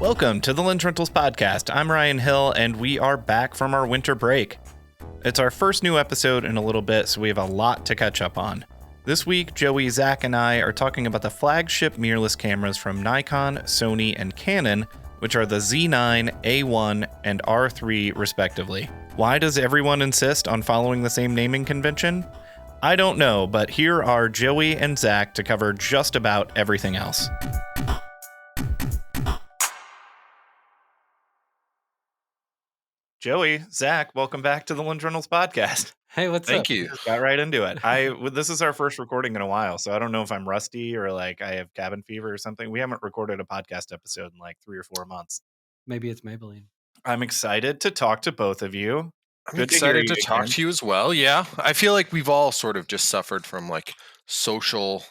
Welcome to the Lensrentals Podcast. I'm Ryan Hill, and we are back from our winter break. It's our first new episode in a little bit, so we have a lot to catch up on. This week, Joey, Zach, and I are talking about the flagship mirrorless cameras from Nikon, Sony, and Canon, which are the Z9, A1, and R3 respectively. Why does everyone insist on following the same naming convention? I don't know, but here are Joey and Zach to cover just about everything else. Joey, Zach, welcome back to the Lensrentals Podcast. Hey, what's up? Thank you. Just got right into it. This is our first recording in a while, so I don't know if I'm rusty or like I have cabin fever or something. We haven't recorded a podcast episode in like 3 or 4 months. Maybe it's Maybelline. I'm excited to talk to both of you. I'm excited to talk to you as well. Yeah, I feel like we've all sort of just suffered from like social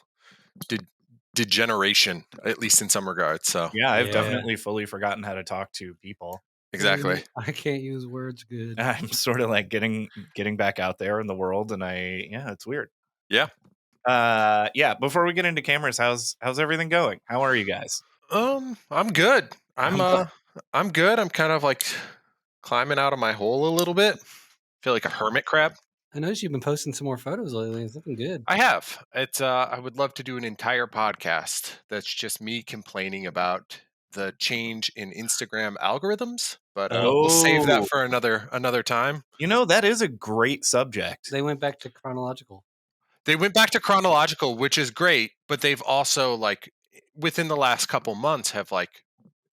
degeneration, at least in some regards. So yeah, I've definitely fully forgotten how to talk to people. Exactly. I can't use words good. I'm sort of like getting back out there in the world, and it's weird. Yeah. Before we get into cameras, how's everything going? How are you guys? I'm good. I'm good. I'm kind of like climbing out of my hole a little bit. Feel like a hermit crab. I noticed you've been posting some more photos lately. It's looking good. I have. It's I would love to do an entire podcast that's just me complaining about the change in Instagram algorithms, but we'll save that for another time. You know, that is a great subject. They went back to chronological. Which is great, but they've also like within the last couple months have like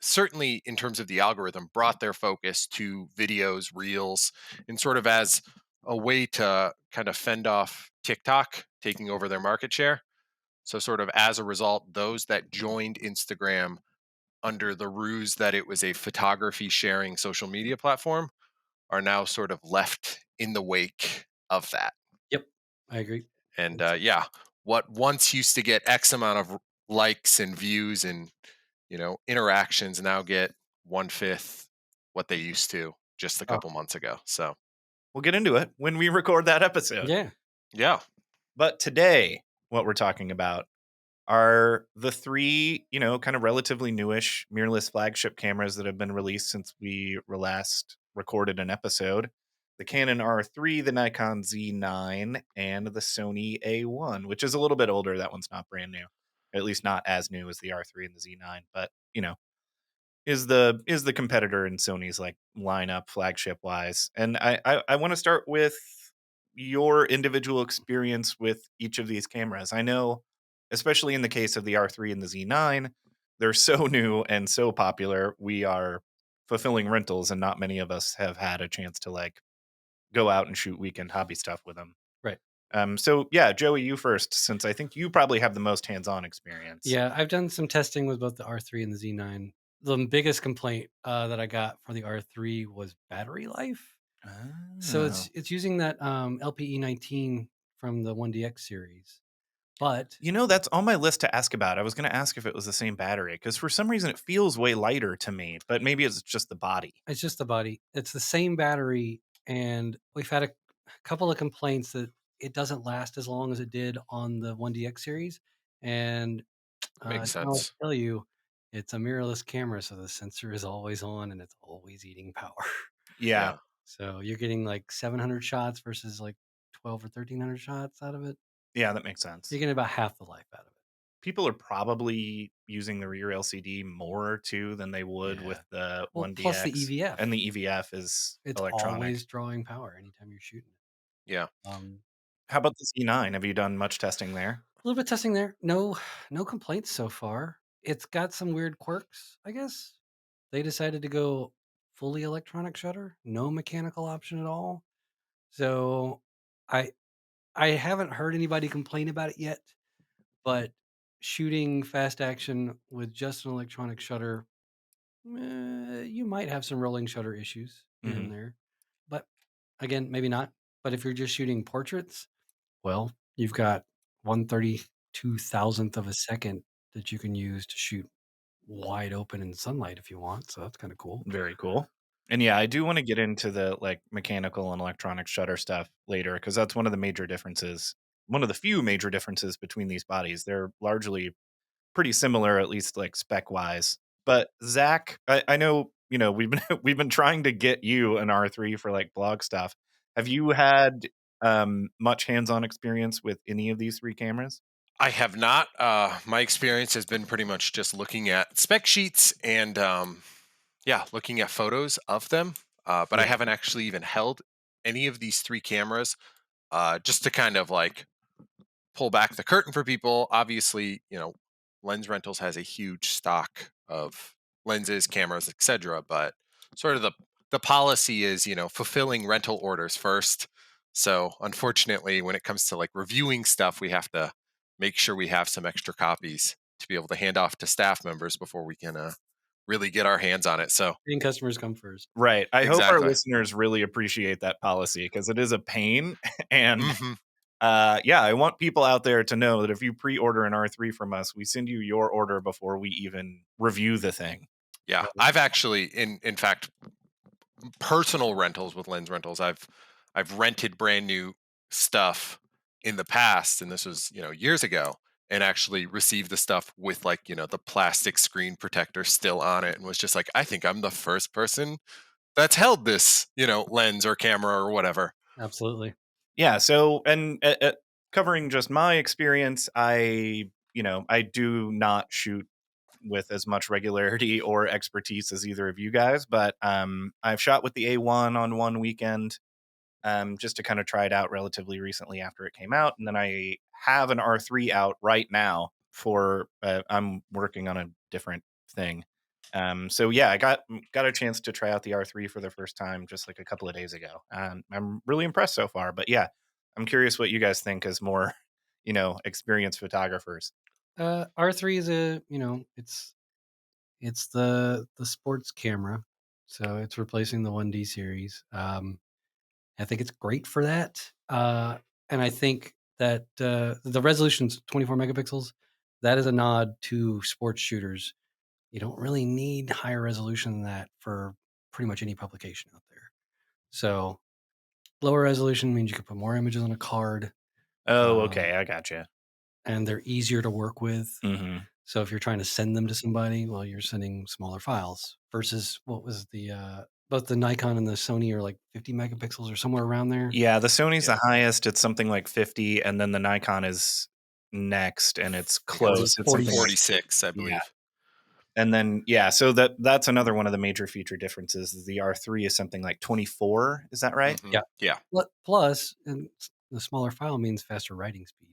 certainly in terms of the algorithm brought their focus to videos, reels, and sort of as a way to kind of fend off TikTok taking over their market share. So sort of as a result, those that joined Instagram under the ruse that it was a photography sharing social media platform are now sort of left in the wake of that. Yep, I agree. And what once used to get X amount of likes and views and, interactions now get 1/5 what they used to just a couple months ago. So we'll get into it when we record that episode. Yeah. But today, what we're talking about are the 3, kind of relatively newish mirrorless flagship cameras that have been released since we last recorded an episode. The Canon R3, the Nikon Z9, and the Sony A1, which is a little bit older. That one's not brand new, at least not as new as the R3 and the Z9, but, is the competitor in Sony's like lineup flagship wise. And I want to start with your individual experience with each of these cameras. I know, especially in the case of the R3 and the Z9, they're so new and so popular. We are fulfilling rentals, and not many of us have had a chance to like go out and shoot weekend hobby stuff with them. Right. So yeah, Joey, you first, since I think you probably have the most hands-on experience. Yeah, I've done some testing with both the R3 and the Z9. The biggest complaint that I got for the R3 was battery life. So it's using that LPE19 from the 1DX series. But that's on my list to ask about. I was going to ask if it was the same battery because for some reason it feels way lighter to me, but maybe it's just the body. It's just the body. It's the same battery, and we've had a couple of complaints that it doesn't last as long as it did on the 1DX series. And makes I'll sense. tell you, it's a mirrorless camera, so the sensor is always on and it's always eating power. Yeah. So you're getting like 700 shots versus like 12 or 1300 shots out of it. Yeah, that makes sense. You're getting about half the life out of it. People are probably using the rear LCD more too than they would with the 1DX. Plus the EVF. And the EVF is electronic. Always drawing power anytime you're shooting it. Yeah. How about the Z9? Have you done much testing there? A little bit of testing there. No complaints so far. It's got some weird quirks, I guess. They decided to go fully electronic shutter, no mechanical option at all. So I haven't heard anybody complain about it yet, but shooting fast action with just an electronic shutter, you might have some rolling shutter issues in there. But again, maybe not. But if you're just shooting portraits, well, you've got 1/32,000th of a second that you can use to shoot wide open in sunlight if you want. So that's kind of cool. Very cool. And yeah, I do want to get into the like mechanical and electronic shutter stuff later because that's one of the major differences one of the few major differences between these bodies. They're largely pretty similar, at least like spec wise. But Zach, I know we've been we've been trying to get you an R3 for like blog stuff. Have you had much hands-on experience with any of these three cameras? I have not. My experience has been pretty much just looking at spec sheets and yeah, looking at photos of them. But I Yeah. haven't actually even held any of these three cameras. Just to kind of like pull back the curtain for people. Obviously, Lens Rentals has a huge stock of lenses, cameras, etc. But sort of the policy is, fulfilling rental orders first. So unfortunately, when it comes to like reviewing stuff, we have to make sure we have some extra copies to be able to hand off to staff members before we can really get our hands on it. So And customers come first. Right. I hope our exactly. listeners really appreciate that policy because it is a pain. And Hmm. yeah, I want people out there to know that if you pre-order an R3 from us, we send you your order before we even review the thing. Yeah, I've actually, in fact, personal rentals with Lens Rentals. I've rented brand new stuff in the past, and this was years ago, and actually received the stuff with like the plastic screen protector still on it, and was just like, I think I'm the first person that's held this lens or camera or whatever. Absolutely. Yeah. So, and covering just my experience, I do not shoot with as much regularity or expertise as either of you guys, but I've shot with the A1 on one weekend, just to kind of try it out relatively recently after it came out, and then I have an R3 out right now for I'm working on a different thing. So yeah, I got a chance to try out the R3 for the first time just like a couple of days ago. I'm really impressed so far, but yeah, I'm curious what you guys think as more, experienced photographers. R3 is it's the sports camera, so it's replacing the 1D series. I think it's great for that, and I think that the resolution's 24 megapixels. That is a nod to sports shooters. You don't really need higher resolution than that for pretty much any publication out there. So lower resolution means you can put more images on a card, Oh, um, okay, I gotcha. and they're easier to work with. Hmm. So if you're trying to send them to somebody, well, you're sending smaller files versus what was the both the Nikon and the Sony are like 50 megapixels or somewhere around there. Yeah, the Sony's the Yeah, highest. It's something like 50, and then the Nikon is next, and it's 40, close. It's something like 46, I yeah. believe. And then yeah, so that's another one of the major feature differences. Is the R3 is something like 24. Is that right? Hmm. Yeah. Yeah, Plus, and the smaller file means faster writing speed.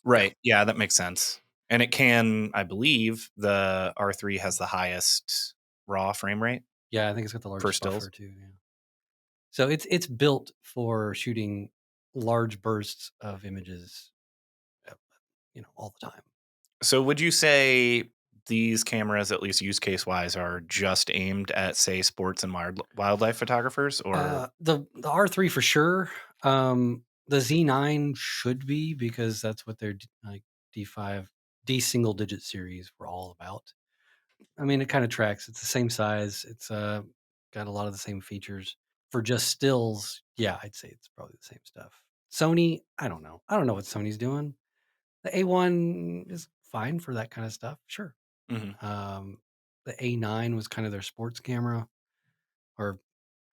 yeah. Right. Yeah, that makes sense. And it can, I believe, the R3 has the highest raw frame rate Yeah, I think it's got the for largest buffer stills. too. Yeah. So it's built for shooting large bursts of images, uh, all the time. So would you say these cameras, at least use case wise, are just aimed at, say, sports and wildlife photographers, or The R3 for sure. The Z9 should be because that's what their like D5 D single digit series were all about. I mean, it kind of tracks. It's the same size. It's got a lot of the same features. For just stills, yeah, I'd say it's probably the same stuff. Sony, I don't know. I don't know what Sony's doing. The A1 is fine for that kind of stuff, sure. Mhm. Um, the A9 was kind of their sports camera, or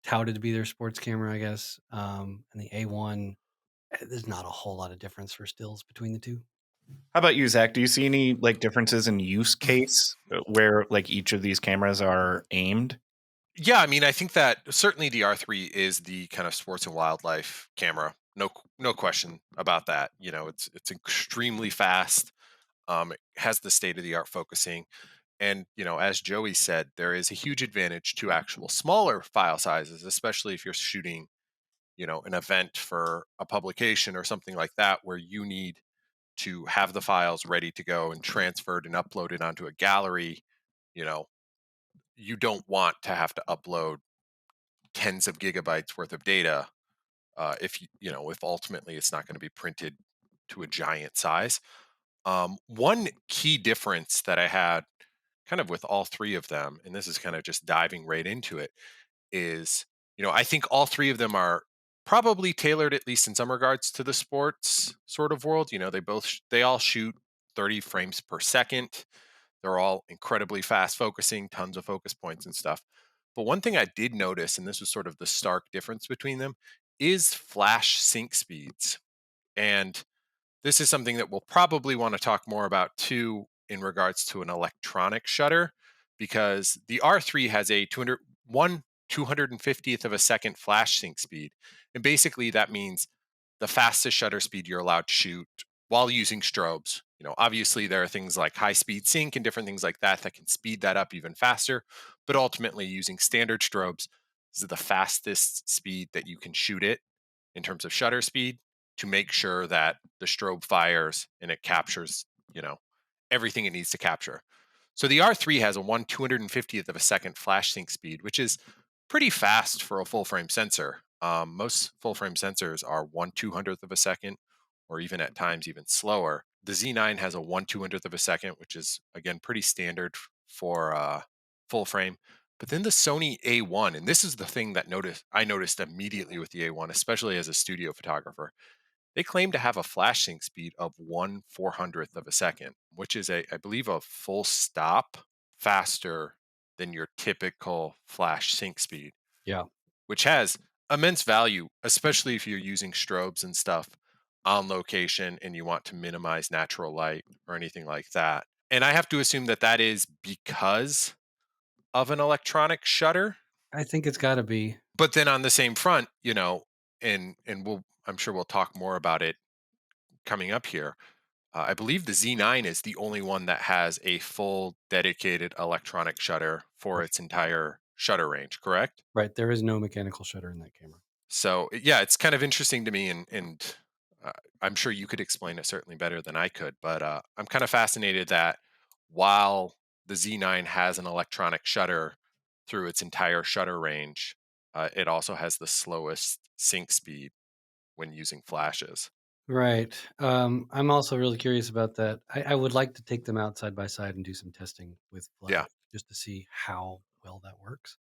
touted to be their sports camera, I guess. And the A1, there's not a whole lot of difference for stills between the two. How about you, Zach? Do you see any like differences in use case where like each of these cameras are aimed? Yeah, I mean, I think that certainly the R3 is the kind of sports and wildlife camera. No question about that. It's extremely fast. It has the state of the art focusing, and as Joey said, there is a huge advantage to actual smaller file sizes, especially if you're shooting, an event for a publication or something like that, where you need to have the files ready to go and transferred and uploaded onto a gallery. You know, you don't want to have to upload tens of gigabytes worth of data if if ultimately it's not going to be printed to a giant size. One key difference that I had kind of with all three of them, and this is kind of just diving right into it, is I think all three of them are probably tailored, at least in some regards, to the sports sort of world. They all shoot 30 frames per second. They're all incredibly fast focusing, tons of focus points and stuff. But one thing I did notice, and this was sort of the stark difference between them, is flash sync speeds. And this is something that we'll probably want to talk more about too in regards to an electronic shutter, because the R3 has a 250th of a second flash sync speed. And basically that means the fastest shutter speed you're allowed to shoot while using strobes. Obviously there are things like high speed sync and different things like that can speed that up even faster. But ultimately, using standard strobes is the fastest speed that you can shoot it in terms of shutter speed, to make sure that the strobe fires and it captures, everything it needs to capture. So the R3 has a 1/250th of a second flash sync speed, which is pretty fast for a full frame sensor. Most full frame sensors are 1/200th of a second, or even at times even slower. The Z9 has a 1/200th of a second, which is again pretty standard for full frame. But then the Sony A1, and this is the thing that I noticed immediately with the A1, especially as a studio photographer. They claim to have a flash sync speed of 1/400th of a second, which is I believe, a full stop faster than your typical flash sync speed. Yeah. Which has immense value, especially if you're using strobes and stuff on location and you want to minimize natural light or anything like that. And I have to assume that that is because of an electronic shutter. I think it's got to be. But then on the same front, and I'm sure we'll talk more about it coming up here. I believe the Z9 is the only one that has a full dedicated electronic shutter for its entire shutter range, correct? Right. There is no mechanical shutter in that camera. So yeah, it's kind of interesting to me, and I'm sure you could explain it certainly better than I could. But I'm kind of fascinated that while the Z9 has an electronic shutter through its entire shutter range, it also has the slowest sync speed when using flashes. Right. I'm also really curious about that. I would like to take them out side by side and do some testing with Yeah. flash just to see how well that works.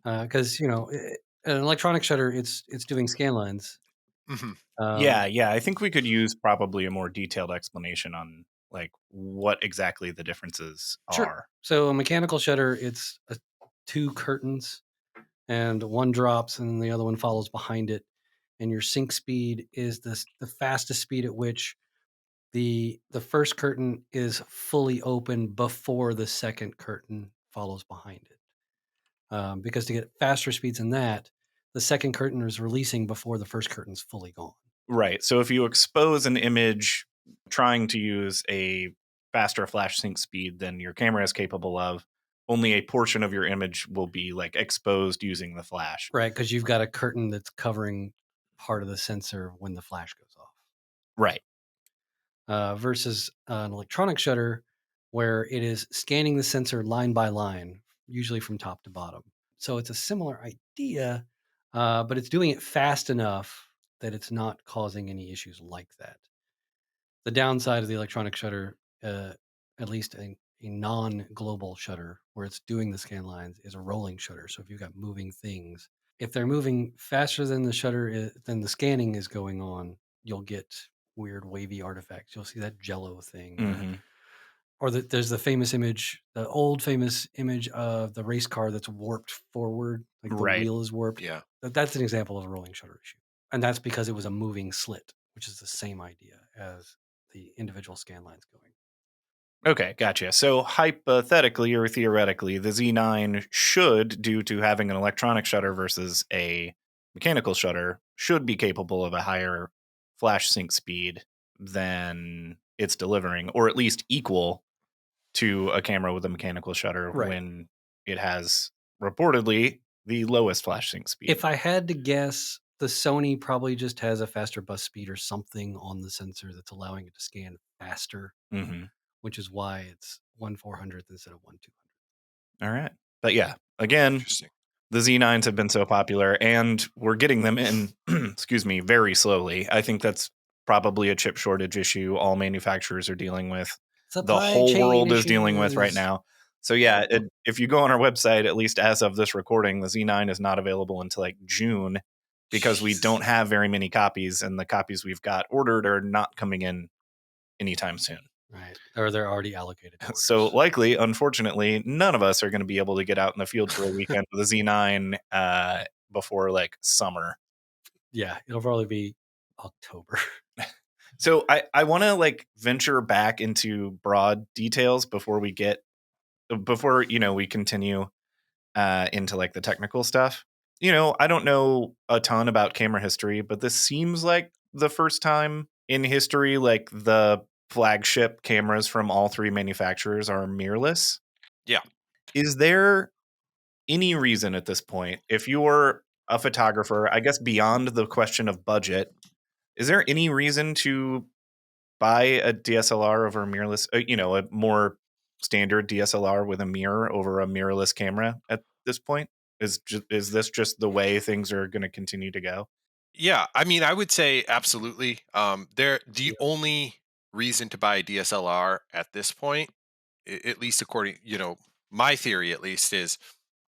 Because an electronic shutter, it's doing scan lines. Hmm. Yeah. I think we could use probably a more detailed explanation on like what exactly the differences Sure. are. So a mechanical shutter, it's two curtains, and one drops and the other one follows behind it. And your sync speed is the fastest speed at which the first curtain is fully open before the second curtain follows behind it. Because to get faster speeds than that, the second curtain is releasing before the first curtain's fully gone. Right. So if you expose an image trying to use a faster flash sync speed than your camera is capable of, only a portion of your image will be like exposed using the flash. Right, because you've got a curtain that's covering part of the sensor when the flash goes off. Right. Versus an electronic shutter where it is scanning the sensor line by line, usually from top to bottom. So it's a similar idea, but it's doing it fast enough that it's not causing any issues like that. The downside of the electronic shutter, at least a non-global shutter where it's doing the scan lines, is a rolling shutter. So if you've got moving things, if they're moving faster than the shutter than the scanning is going on, you'll get weird wavy artifacts. You'll see that jello thing. Mm-hmm. Or there's the famous image, the old famous image of the race car that's warped forward, like the Right. wheel is warped. Yeah. That's an example of a rolling shutter issue. And that's because it was a moving slit, which is the same idea as the individual scan lines going. Okay, gotcha. So hypothetically or theoretically, the Z9 should, due to having an electronic shutter versus a mechanical shutter, should be capable of a higher flash sync speed than it's delivering, or at least equal to a camera with a mechanical shutter Right. when it has reportedly the lowest flash sync speed. If I had to guess, the Sony probably just has a faster bus speed or something on the sensor that's allowing it to scan faster, Mm-hmm. which is why it's 1/400th instead of 1/200th. All right. But yeah, again, Interesting. the Z9s have been so popular and we're getting them in, excuse me, very slowly. I think that's probably a chip shortage issue all manufacturers are dealing with. The Supply whole chain world is dealing with right issues. now. So yeah, if you go on our website, at least as of this recording, the Z9 is not available until like June. because we don't have very many copies, and the copies we've got ordered are not coming in anytime soon. Right. Or they're already allocated to orders. So likely, unfortunately, none of us are going to be able to get out in the field for a weekend with a Z9 before like summer. Yeah, it'll probably be October. So I want to like venture back into broad details before we continue into like the technical stuff. I don't know a ton about camera history, but this seems like the first time in history, like the flagship cameras from all three manufacturers are mirrorless. Yeah. Is there any reason at this point, if you're a photographer, I guess beyond the question of budget, is there any reason to buy a DSLR over a mirrorless, a more standard DSLR with a mirror over a mirrorless camera at this point? Is this just the way things are going to continue to go? Yeah, I mean, I would say absolutely. The Yeah. only reason to buy a DSLR at this point, at least according, my theory at least, is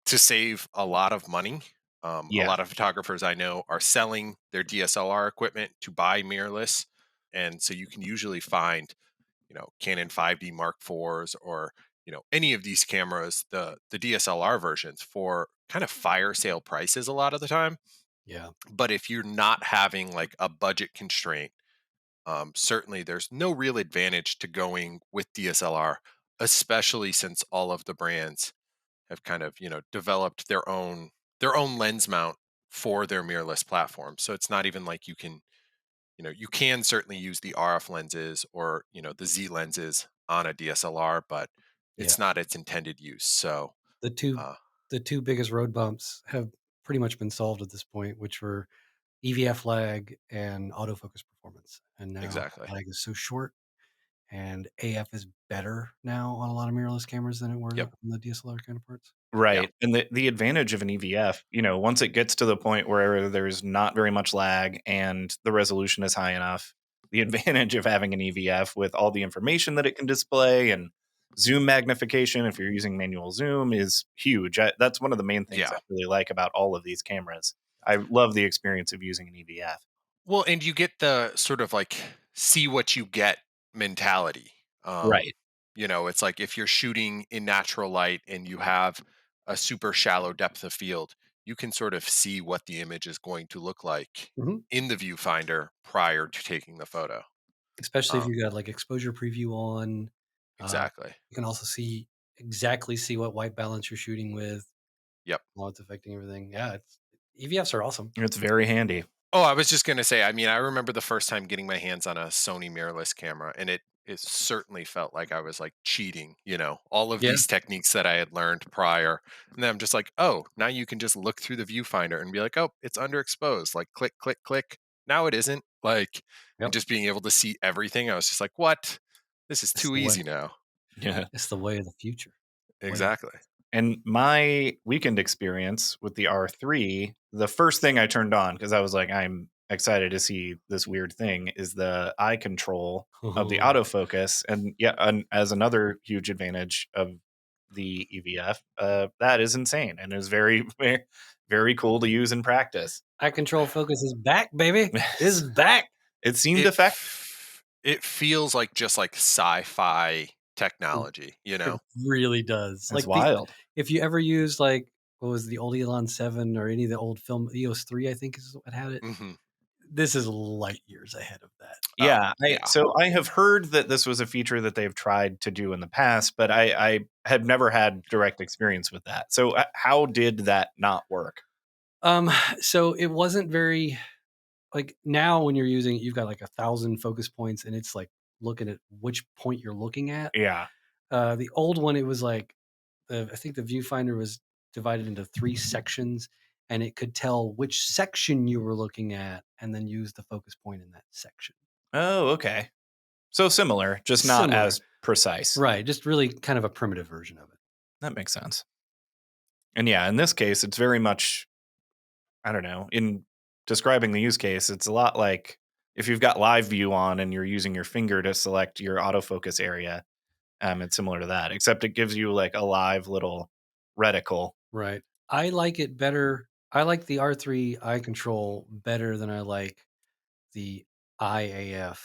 to save a lot of money. A Yeah. lot of photographers I know are selling their DSLR equipment to buy mirrorless, and so you can usually find, Canon 5D Mark IVs or any of these cameras, the DSLR versions for kind of fire sale prices a lot of the time. Yeah. But if you're not having like a budget constraint, certainly there's no real advantage to going with DSLR, especially since all of the brands have kind of developed their own lens mount for their mirrorless platform. So it's not even like you can certainly use the RF lenses or the Z lenses on a DSLR, but Yeah. it's not its intended use. So The two uh, the two biggest road bumps have pretty much been solved at this point, which were EVF lag and autofocus performance. And now exactly. lag is so short, and AF is better now on a lot of mirrorless cameras than it were Yep. on the DSLR counterparts. Yeah. Right. And the advantage of an EVF, once it gets to the point where there's not very much lag and the resolution is high enough, the advantage of having an EVF with all the information that it can display and zoom magnification, if you're using manual zoom, is huge. That's one of the main things I Yeah. really like about all of these cameras. I love the experience of using an EVF. Well, and you get the sort of like see what you get mentality. Right. It's like if you're shooting in natural light and you have a super shallow depth of field, you can sort of see what the image is going to look like Hmm. in the viewfinder prior to taking the photo. Especially if Um, you got like exposure preview on. Uh, exactly. you can also see what white balance you're shooting with, Yep. how it's affecting everything. Yeah, EVFs are awesome. It's very handy. Oh, I was just gonna say, I mean, I remember the first time getting my hands on a Sony mirrorless camera, and it certainly felt like I was like cheating, all of Yeah, these techniques that I had learned prior. And then I'm just like, oh, now you can just look through the viewfinder and be like, oh, it's underexposed. Like click, click, click. Now it isn't. Like, and yep. just being able to see everything, I was just like, what? This is It's too the way. easy now. Yeah. It's the way of the future. Way of the Exactly. And my weekend experience with the R3, the first thing I turned on, because I was like, I'm excited to see this weird thing, is the eye control of the future. autofocus. And yeah, as another huge advantage of the EVF, that is insane and is very, very, very cool to use in practice. Eye control focus is back, baby. Is back. It seemed It effective. it feels like just like sci-fi technology, It really does. It's wild. If you ever used like what was the old Elon 7 or any of the old film EOS 3, I think is what had it. Hmm. This is light years ahead of that. Oh, Yeah, yeah. so I have heard that this was a feature that they've tried to do in the past, but I had never had direct experience with that. So how did that not work? So it wasn't very like now when you're using it, you've got like 1,000 focus points and it's like looking at which point you're looking at. Yeah. The old one, it was like I think the viewfinder was divided into 3 sections, and it could tell which section you were looking at, and then use the focus point in that section. Oh, okay. So similar, just not Similar, as precise. right? Just really kind of a primitive version of it. That makes sense. And yeah, in this case, it's very much, I don't know, in describing the use case, it's a lot like if you've got live view on and you're using your finger to select your autofocus area. It's similar to that, except it gives you like a live little reticle. Right. I like it better. I like the R3 eye control better than I like the IAF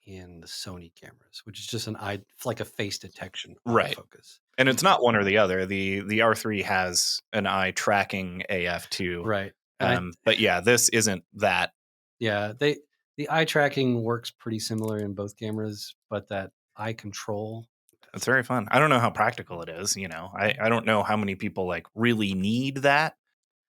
in the Sony cameras, which is just an eye, like a face detection Right. autofocus. And it's Mhm. not one or the other. The R3 has an eye tracking AF too. Right. And But yeah, this isn't that. yeah, the eye tracking works pretty similar in both cameras, but that eye control, It's very fun. I don't know how practical it is, you know. I don't know how many people like really need that.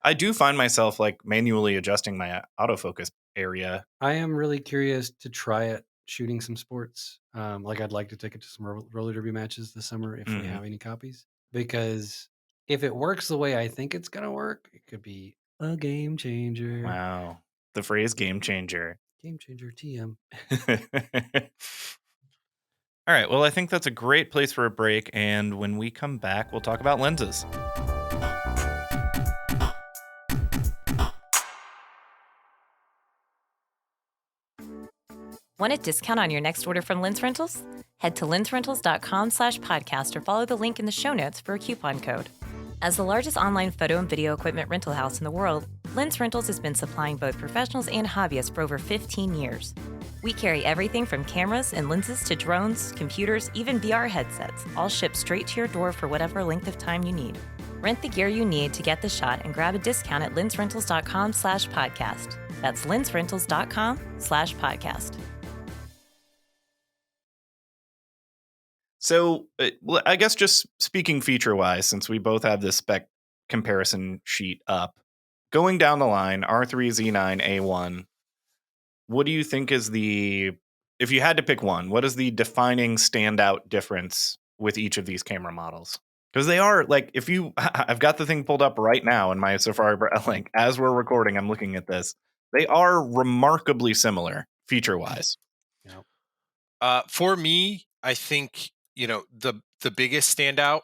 I do find myself like manually adjusting my autofocus area. I am really curious to try it shooting some sports. Like I'd like to take it to some roller derby matches this summer if we Mhm. have any copies, because if it works the way I think it's gonna work, it could be a game changer. Wow. The phrase game changer. Game changer TM. All right. Well, I think that's a great place for a break. And when we come back, we'll talk about lenses. Want a discount on your next order from Lens Rentals? Head to lensrentals.com/podcast or follow the link in the show notes for a coupon code. As the largest online photo and video equipment rental house in the world, Lens Rentals has been supplying both professionals and hobbyists for over 15 years. We carry everything from cameras and lenses to drones, computers, even VR headsets, all shipped straight to your door for whatever length of time you need. Rent the gear you need to get the shot and grab a discount at lensrentals.com/podcast. That's lensrentals.com/podcast. So, well, I guess just speaking feature wise, since we both have this spec comparison sheet up, going down the line, R3 Z9 A1, what do you think is if you had to pick one, what is the defining standout difference with each of these camera models? Because they are like, if you, I've got the thing pulled up right now in my Safari, like as we're recording, I'm looking at this. They are remarkably similar feature wise. You know, For me, I think the biggest standout.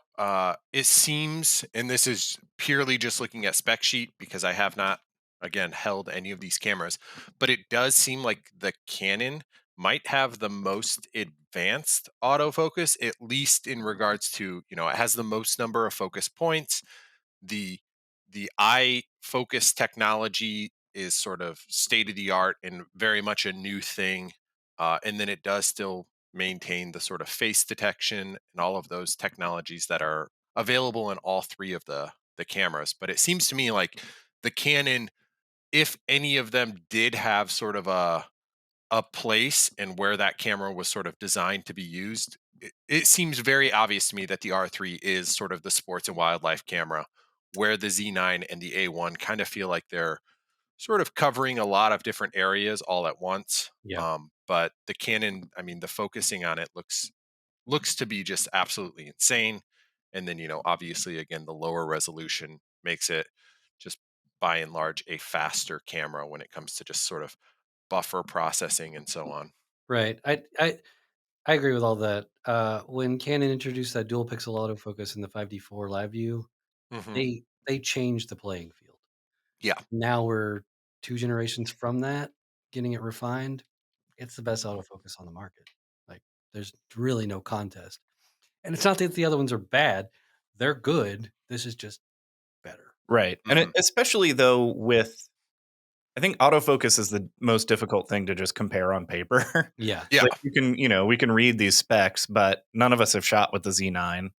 It seems, and this is purely just looking at spec sheet because I have not again held any of these cameras, but it does seem like the Canon might have the most advanced autofocus, at least in regards to it has the most number of focus points. The the eye focus technology is sort of state of the art and very much a new thing, and then it does still maintain the sort of face detection and all of those technologies that are available in all three of the cameras. But it seems to me like the Canon, if any of them did have sort of a place and where that camera was sort of designed to be used, it seems very obvious to me that the R3 is sort of the sports and wildlife camera, where the Z9 and the A1 kind of feel like they're sort of covering a lot of different areas all at once. yeah. But the Canon, I mean, the focusing on it looks to be just absolutely insane. And then, obviously, again, the lower resolution makes it just by and large a faster camera when it comes to just sort of buffer processing and so on. Right. I agree with all that. When Canon introduced that dual pixel autofocus in the 5D4 live view, Hmm. they changed the playing field. Yeah. Now we're 2 generations from that, getting it refined. It's the best autofocus on the market. Like, there's really no contest. And it's not that the other ones are bad. They're good. This is just better. Right. And Hmm. especially though I think autofocus is the most difficult thing to just compare on paper. Yeah. Yeah. Like we can read these specs, but none of us have shot with the Z9. And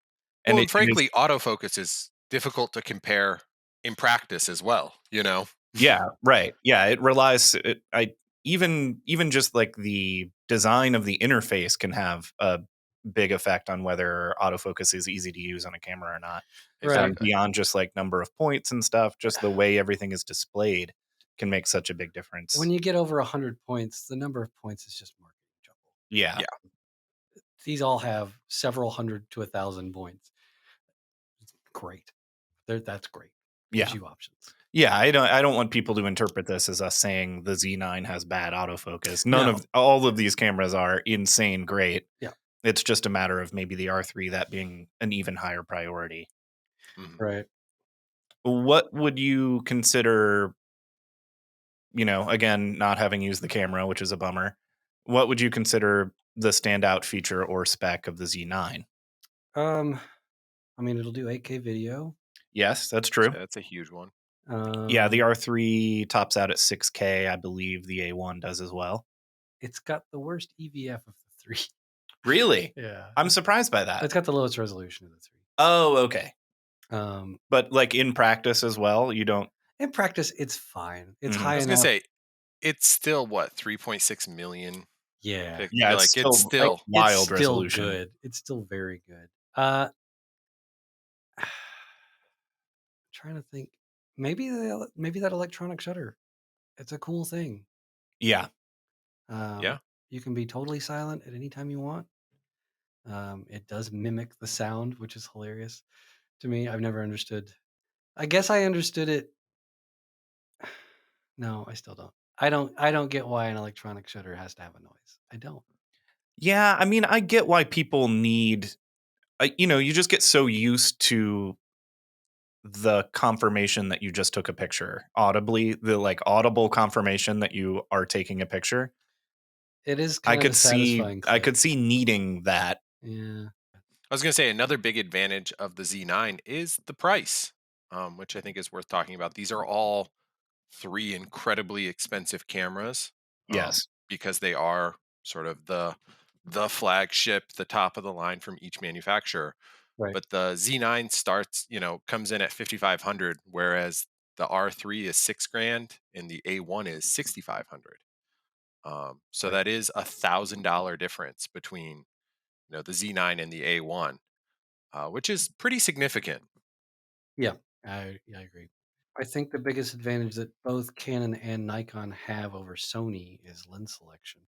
Well, it and is, frankly, autofocus is difficult to compare in practice as well. yeah, right. Yeah, it relies I even just like the design of the interface can have a big effect on whether autofocus is easy to use on a camera or not. Right. Exactly. Beyond just like number of points and stuff, just the way everything is displayed can make such a big difference. When you get over 100 points, the number of points is just marketing trouble. Yeah. Yeah. These all have several hundred to 1,000 points. Great. That's great. Gives Yeah. you options. Yeah, I don't want people to interpret this as us saying the Z9 has bad autofocus. None No. of all of these cameras are insane great. Yeah. It's just a matter of maybe the R3 that being an even higher priority. Mhm. Right. What would you consider, again, not having used the camera, which is a bummer. What would you consider the standout feature or spec of the Z9? I mean, it'll do 8K video. Yes, that's So true. that's a huge one. Yeah, the R3 tops out at 6K. I believe the A1 does as well. It's got the worst EVF of the three. Really? Yeah. I'm surprised by that. It's got the lowest resolution of the three. Oh, okay. But like in practice as well, you don't. In practice, it's fine. It's high I was enough. gonna say, it's still what 3.6 million. Yeah, yeah, like it's still wild it's still resolution. good. It's still very good. Trying to think, maybe that electronic shutter. It's a cool thing. Yeah. Yeah. You can be totally silent at any time you want. It does mimic the sound, which is hilarious to me. I've never understood. I guess I understood it. No, I still don't. I don't get why an electronic shutter has to have a noise. I don't. Yeah, I mean, I get why people need, you just get so used to the confirmation that you just took a picture audibly, the like audible confirmation that you are taking a picture. It is I kind of could a see, satisfying I click. could see needing that. Yeah. I was gonna say another big advantage of the Z9 is the price, which I think is worth talking about. These are all three incredibly expensive cameras. Yes. Because they are sort of the flagship, the top of the line from each manufacturer. Right. But the Z9 starts, comes in at 5,500, whereas the R3 is $6,000 and the A1 is 6,500. So that is $1,000 difference between, the Z9 and the A1, which is pretty significant. Yeah, I agree. I think the biggest advantage that both Canon and Nikon have over Sony is lens selection.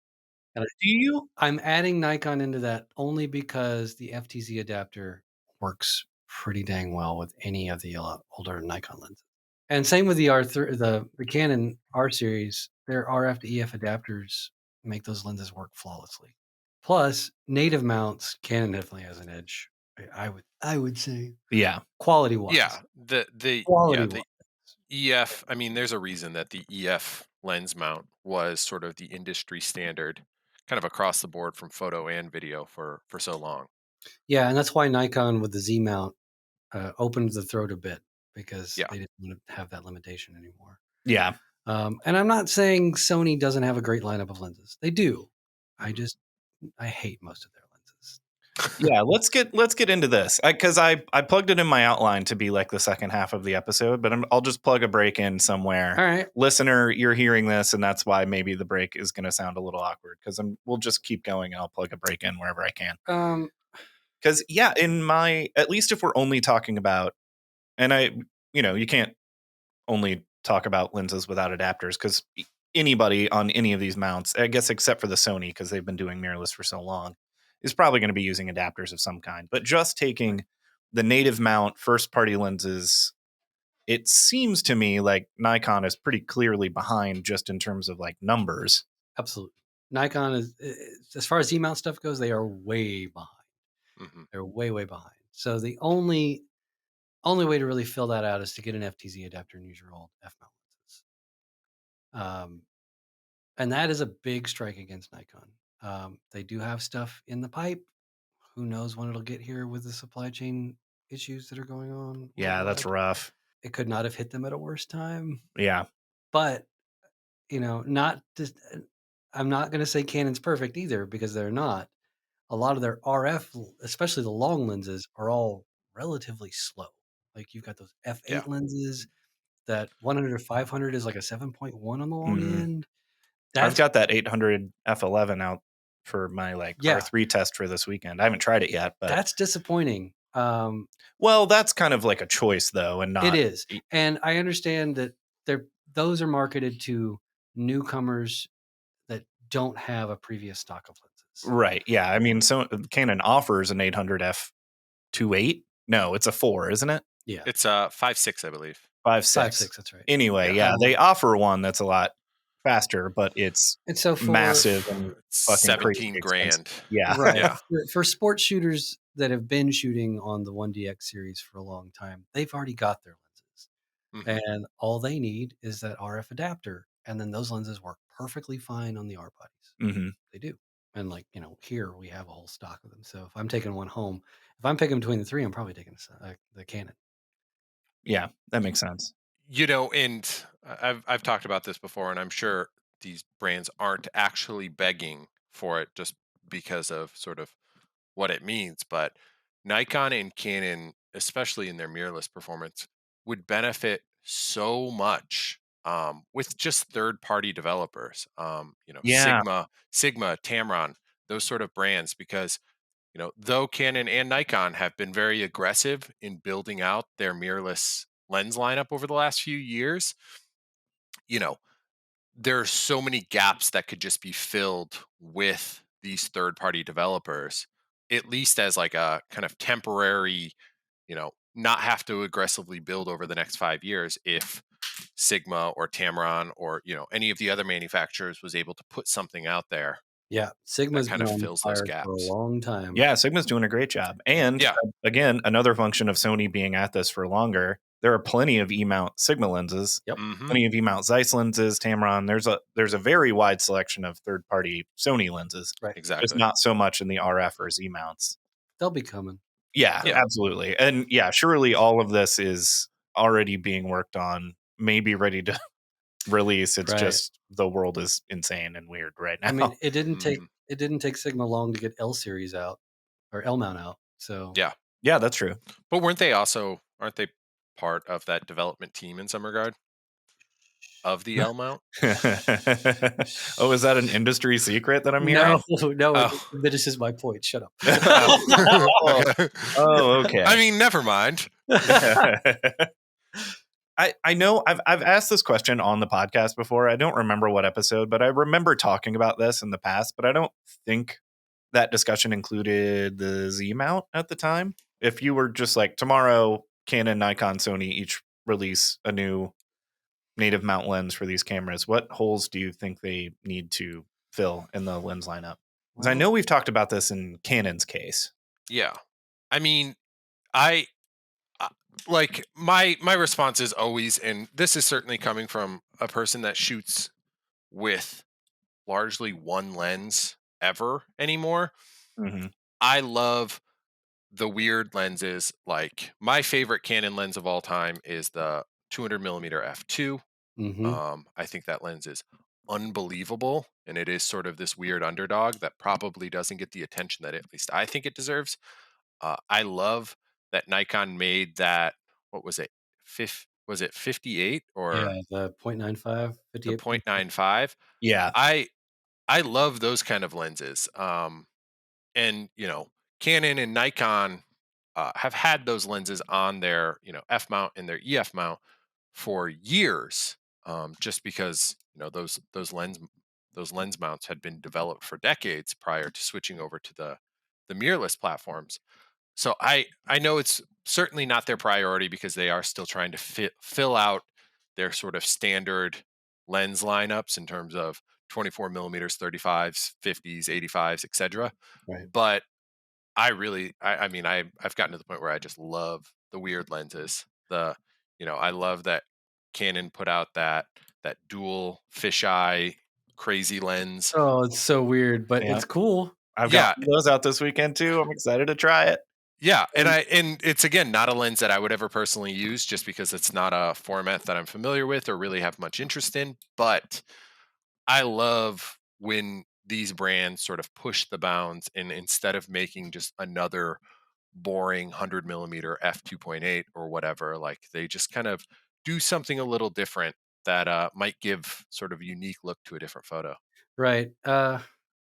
And Do you? I'm adding Nikon into that only because the FTZ adapter works pretty dang well with any of the older Nikon lenses. And same with the R3, the Canon R series. Their RF to EF adapters make those lenses work flawlessly. Plus, native mounts, Canon definitely has an edge. I would say. Yeah. Quality wise. Yeah, the Quality EF. I mean, there's a reason that the EF lens mount was sort of the industry standard, kind of across the board from photo and video for so long. Yeah, and that's why Nikon with the Z mount opened the throat a bit because they didn't want to have that limitation anymore. Yeah. And I'm not saying Sony doesn't have a great lineup of lenses. They do. I hate most of their lenses. Yeah, let's get into this because I plugged it in my outline to be like the second half of the episode, but I'll just plug a break in somewhere. All right, listener, you're hearing this, and that's why maybe the break is going to sound a little awkward because we'll just keep going and I'll plug a break in wherever I can. Because at least if we're only talking about, and you can't only talk about lenses without adapters because anybody on any of these mounts, I guess, except for the Sony because they've been doing mirrorless for so long, is probably going to be using adapters of some kind. But just taking the native mount first party lenses, it seems to me like Nikon is pretty clearly behind just in terms of like numbers. Absolutely. Nikon is, as far as Z mount stuff goes, they are way behind. Mm-hmm. They're way behind. So the only way to really fill that out is to get an FTZ adapter and use your old F mount lenses. And that is a big strike against Nikon. They do have stuff in the pipe. Who knows when it'll get here with the supply chain issues that are going on? Yeah, that's rough. It could not have hit them at a worse time. Yeah. But, I'm not going to say Canon's perfect either because they're not. A lot of their RF, especially the long lenses, are all relatively slow. Like you've got those f8 lenses that 100 to 500 is like a 7.1 on the long end. I've got that 800 f11 out for my R3 test for this weekend. I haven't tried it yet, but that's disappointing. Well, that's kind of like a choice though, and not. It is. And I understand that those are marketed to newcomers that don't have a previous stock of lenses. Right. Yeah. I mean, so Canon offers an 800 f2.8. No, it's a 4, isn't it? Yeah. It's a 5.6, I believe. 5.6. That's right. Anyway, they offer one that's a lot faster, but it's so massive and fucking $17,000. Yeah. Right. Yeah. For sports shooters that have been shooting on the 1DX series for a long time, they've already got their lenses. Mm-hmm. And all they need is that RF adapter. And then those lenses work perfectly fine on the R bodies. Mm-hmm. They do. And here we have a whole stock of them. So if I'm taking one home, if I'm picking between the three, I'm probably taking the Canon. Yeah, that makes sense. And I've talked about this before, and I'm sure these brands aren't actually begging for it just because of sort of what it means, but Nikon and Canon, especially in their mirrorless performance, would benefit so much with just third-party developers. Yeah. Sigma, Tamron, those sort of brands, because though Canon and Nikon have been very aggressive in building out their mirrorless lens lineup over the last few years, you know, there are so many gaps that could just be filled with these third-party developers, at least as like a kind of temporary, not have to aggressively build over the next 5 years if Sigma or Tamron or any of the other manufacturers was able to put something out there Yeah, that Sigma's kind been of on fills those fire for a gaps. long time. Yeah, Sigma's doing a great job. And Yeah. again, another function of Sony being at this for longer, there are plenty of E-mount Sigma lenses, Yep. plenty of E-mount Zeiss lenses, Tamron. There's a very wide selection of third-party Sony lenses, Right. just Exactly. not so much in the RF or Z mounts. They'll be coming. Yeah, Yeah. absolutely. And yeah, surely all of this is already being worked on, maybe ready to release. It's Right. just the world is insane and weird right now. I mean, it didn't Mhm. take Sigma long to get L series out or L mount out. So Yeah. Yeah, that's true. But aren't they part of that development team in some regard of the L mount? Oh, is that an industry secret that I'm no, hearing? no, Oh. it diminishes my point. Shut up. Okay. Oh, okay. I mean, never mind. I know I've asked this question on the podcast before. I don't remember what episode, but I remember talking about this in the past, but I don't think that discussion included the Z mount at the time. If you were just like tomorrow, Canon, Nikon, Sony each release a new native mount lens for these cameras, what holes do you think they need to fill in the lens lineup? Because I know we've talked about this in Canon's case. Yeah. I mean, I like my response is always, and this is certainly coming from a person that shoots with largely one lens ever anymore. Mm-hmm. I love the weird lenses. Like my favorite Canon lens of all time is the 200 millimeter f2. Mm-hmm. I think that lens is unbelievable, and it is sort of this weird underdog that probably doesn't get the attention that at least I think it deserves. I love that Nikon made that. What was it? Was it 58 Yeah, or the 0.95, the 58. 0.95? Yeah. I love those kind of lenses. And Canon and Nikon have had those lenses on their f mount and their EF mount for years, just because those lens mounts had been developed for decades prior to switching over to the mirrorless platforms. So I know it's certainly not their priority because they are still trying to fill out their sort of standard lens lineups in terms of 24 millimeters, 35s, 50s, 85s, etc. Right. But I mean, I've gotten to the point where I just love the weird lenses. I love that Canon put out that dual fisheye crazy lens. Oh, it's so weird, but Yeah. it's cool. I've Yeah. got those out this weekend too. I'm excited to try it. Yeah, and it's again not a lens that I would ever personally use just because it's not a format that I'm familiar with or really have much interest in, but I love when these brands sort of push the bounds and instead of making just another boring 100 millimeter f2.8 or whatever, like they just kind of do something a little different that might give sort of a unique look to a different photo. Right.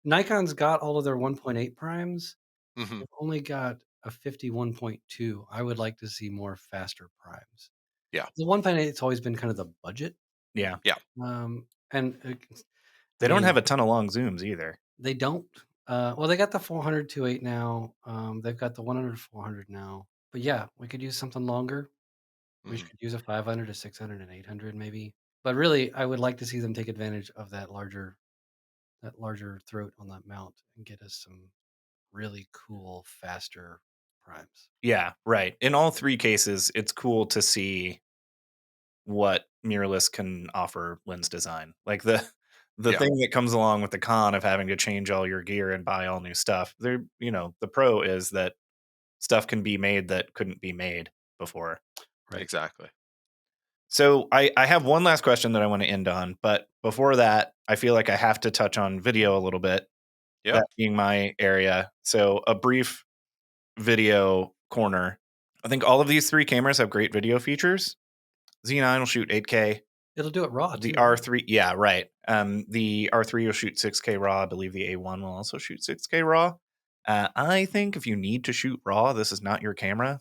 Nikon's got all of their 1.8 primes. Hmm. They've only got a 51.2. I would like to see more faster primes. Yeah. The 1.8's always been kind of the budget. Yeah. And They don't have a ton of long zooms either. They don't. Well, they got the 400 2.8 now. They've got the 100 400 now. But yeah, we could use something longer. We Mhm. could use a 500, a 600, and 800 maybe. But really, I would like to see them take advantage of that larger throat on that mount and get us some really cool, faster primes. Yeah, right. In all three cases, it's cool to see what mirrorless can offer lens design. Like the Yeah. thing that comes along with the con of having to change all your gear and buy all new stuff. There, the pro is that stuff can be made that couldn't be made before. Right. Exactly. So I have one last question that I want to end on, but before that, I feel like I have to touch on video a little bit. Yeah. That being my area. So a brief video corner. I think all of these three cameras have great video features. Z9 will shoot 8K. It'll do it raw The too. R3, yeah, right. The R3 will shoot 6K raw. I believe the A1 will also shoot 6K raw. I think if you need to shoot raw, this is not your camera.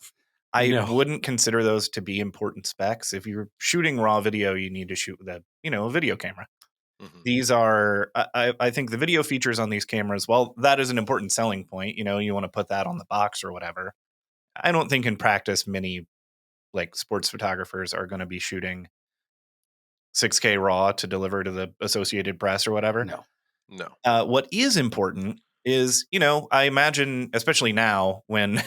I No. wouldn't consider those to be important specs. If you're shooting raw video, you need to shoot with a video camera. Mhm. These are, I think the video features on these cameras, well, that is an important selling point. You want to put that on the box or whatever. I don't think in practice many like sports photographers are going to be shooting 6K raw to deliver to the Associated Press or whatever. No. What is important is, I imagine, especially now when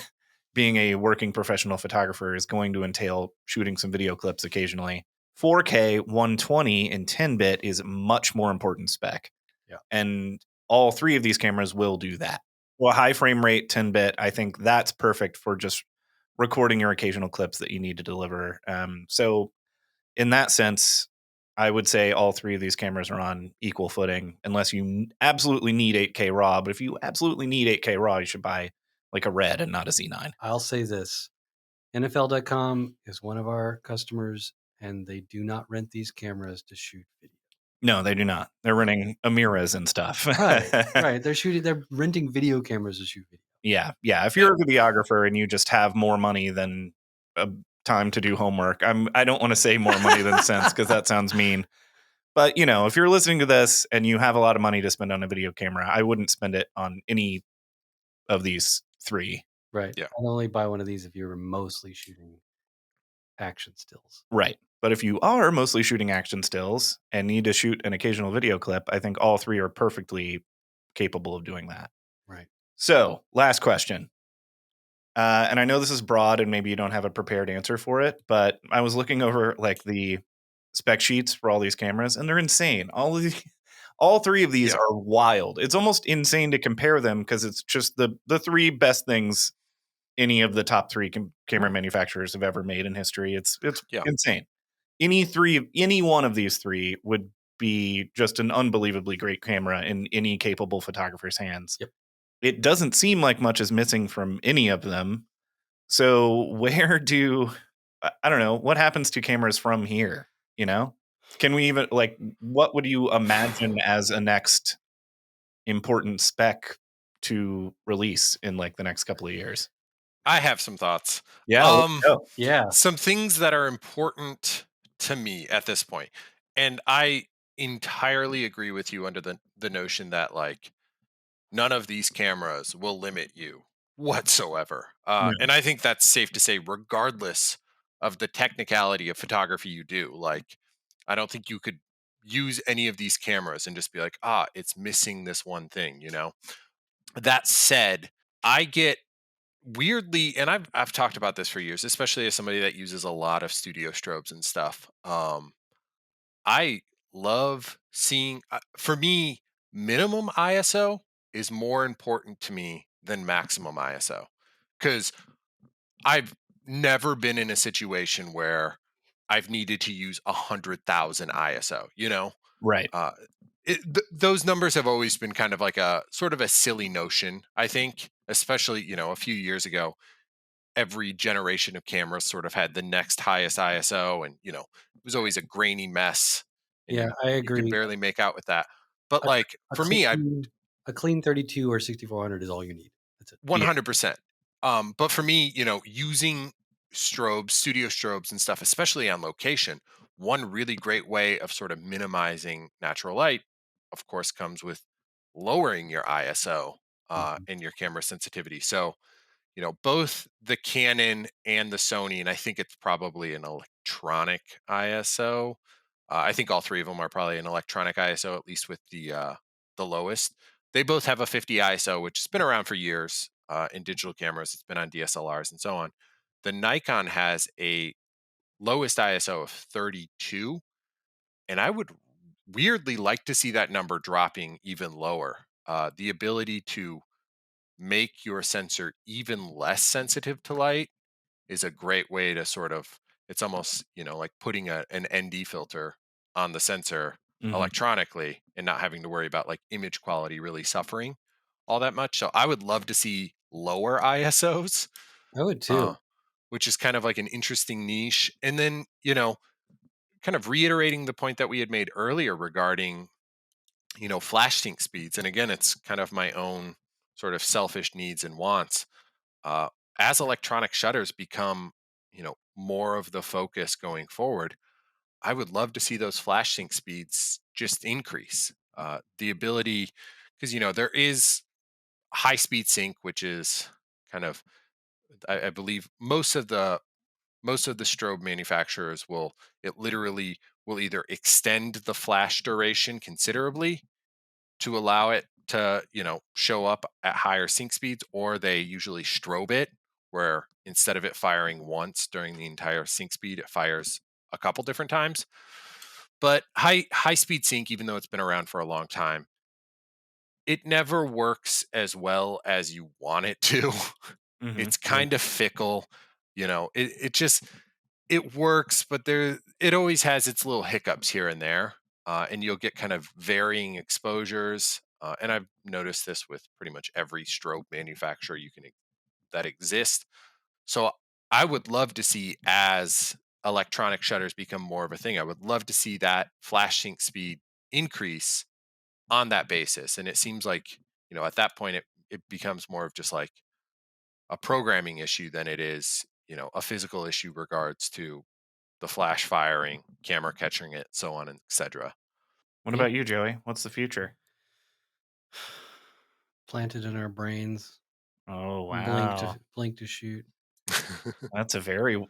being a working professional photographer is going to entail shooting some video clips occasionally. 4K 120 and 10-bit is much more important spec. Yeah. And all three of these cameras will do that. Well, high frame rate 10-bit, I think that's perfect for just recording your occasional clips that you need to deliver. So in that sense, I would say all three of these cameras are on equal footing unless you absolutely need 8K raw. But if you absolutely need 8K raw, you should buy like a Red and not a Z9. I'll say this. NFL.com is one of our customers, and they do not rent these cameras to shoot video. No, they do not. They're renting Amiras and stuff. Right. They're renting video cameras to shoot video. Yeah. If you're a videographer and you just have more money than time to do homework, I don't want to say more money than sense because that sounds mean. But if you're listening to this and you have a lot of money to spend on a video camera, I wouldn't spend it on any of these three. Right. Yeah. I'd only buy one of these if you were mostly shooting action stills. Right. But if you are mostly shooting action stills and need to shoot an occasional video clip, I think all three are perfectly capable of doing that. Right. So, last question. And I know this is broad and maybe you don't have a prepared answer for it, but I was looking over like the spec sheets for all these cameras and they're insane. All three of these are wild. It's almost insane to compare them because it's just the three best things any of the top three camera manufacturers have ever made in history. It's insane. Any one of these three would be just an unbelievably great camera in any capable photographer's hands. Yep. It doesn't seem like much is missing from any of them. So where I don't know, what happens to cameras from here? Can we even what would you imagine as a next important spec to release in like the next couple of years? I have some thoughts. Yeah. Yeah. Some things that are important to me at this point. And I entirely agree with you under the notion that like none of these cameras will limit you whatsoever. No. And I think that's safe to say, regardless of the technicality of photography you do. Like, I don't think you could use any of these cameras and just be like, it's missing this one thing, That said, I get weirdly, and I've talked about this for years, especially as somebody that uses a lot of studio strobes and stuff. I love seeing, for me, minimum ISO is more important to me than maximum ISO because I've never been in a situation where I've needed to use 100,000 ISO. Right. Those numbers have always been kind of like a sort of a silly notion, I think, especially, a few years ago. Every generation of cameras sort of had the next highest ISO, and it was always a grainy mess. And Yeah, I you agree. could barely make out with that. But for me, a clean 32 or 6400 is all you need. That's it. 100%. But for me, using strobes, studio strobes and stuff, especially on location, one really great way of sort of minimizing natural light, of course, comes with lowering your ISO and your camera sensitivity. So, both the Canon and the Sony, and I think it's probably an electronic ISO. I think all three of them are probably an electronic ISO, at least with the lowest. They both have a 50 ISO, which has been around for years in digital cameras. It's been on DSLRs and so on. The Nikon has a lowest ISO of 32, and I would weirdly like to see that number dropping even lower. The ability to make your sensor even less sensitive to light is a great way to sort of It's almost, like putting an ND filter on the sensor Mhm. electronically and not having to worry about like image quality really suffering all that much. So I would love to see lower ISOs, I would too. which is kind of like an interesting niche. And then, kind of reiterating the point that we had made earlier regarding, flash sync speeds. And again, it's kind of my own sort of selfish needs and wants. As electronic shutters become, more of the focus going forward, I would love to see those flash sync speeds just increase. The ability, because there is high speed sync, which is kind of, I believe most of the strobe manufacturers literally will either extend the flash duration considerably to allow it to show up at higher sync speeds, or they usually strobe it, where instead of it firing once during the entire sync speed, it fires a couple different times. But high speed sync, even though it's been around for a long time, it never works as well as you want it to. Mhm. It's kind of fickle. It works, but it always has its little hiccups here and there. And you'll get kind of varying exposures. And I've noticed this with pretty much every strobe manufacturer that exists. So I would love to see, as electronic shutters become more of a thing, I would love to see that flash sync speed increase on that basis. And it seems like, at that point, it becomes more of just like a programming issue than it is, a physical issue regards to the flash firing, camera catching it, so on and etc. What Yeah. about you, Joey? What's the future? Planted in our brains. Oh, Blink to shoot. That's a very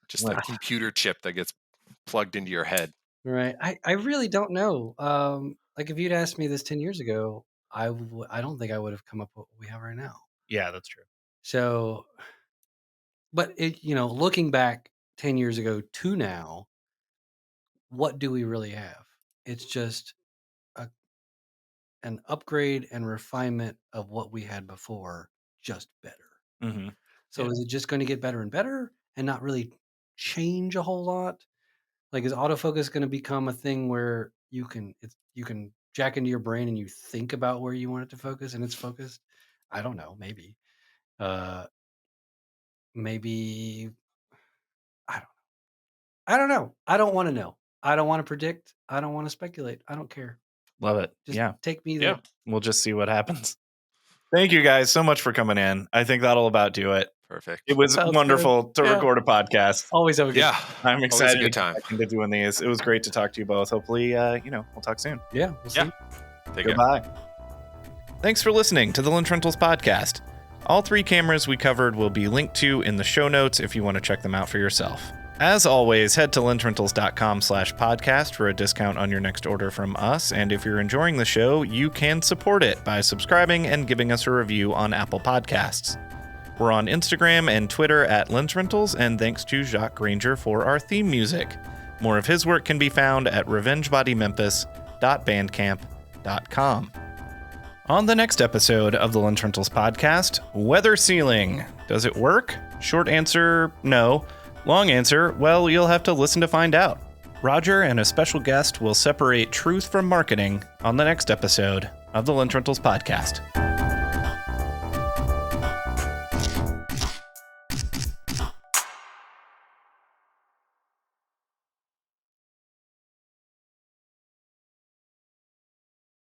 Just Well, a computer chip that gets plugged into your head. Right. I really don't know. Like if you'd asked me this 10 years ago, I don't think I would have come up with what we have right now. yeah, that's true. So, but looking back 10 years ago to now, what do we really have? It's just an upgrade and refinement of what we had before, just better. Mm-hmm. So Yeah. is it just going to get better and better and not really change a whole lot? Like, is autofocus going to become a thing where you can jack into your brain and you think about where you want it to focus and it's focused? I don't know. Maybe. Maybe. I don't know. I don't want to know. I don't want to predict. I don't want to speculate. I don't care. Love it. Just Yeah. take me there. We'll just see what happens. Thank you guys so much for coming in. I think that'll about do it. Perfect. It was Sounds wonderful good. to Yeah. record a podcast. Always have a good. Yeah. I'm Always a excited to good get time. back into doing these. It was great to talk to you both. Hopefully, we'll talk soon. Yeah. We'll see. Yeah. Take care. Goodbye. Thanks for listening to the Lensrentals Podcast. All 3 cameras we covered will be linked to in the show notes if you want to check them out for yourself. As always, head to lensrentals.com/podcast for a discount on your next order from us. And if you're enjoying the show, you can support it by subscribing and giving us a review on Apple Podcasts. We're on Instagram and Twitter at Lensrentals, and thanks to Jacques Granger for our theme music. More of his work can be found at revengebodymemphis.bandcamp.com. On the next episode of the Lensrentals Podcast, weather sealing. Does it work? Short answer, no. Long answer, well, you'll have to listen to find out. Roger and a special guest will separate truth from marketing on the next episode of the Lensrentals Podcast.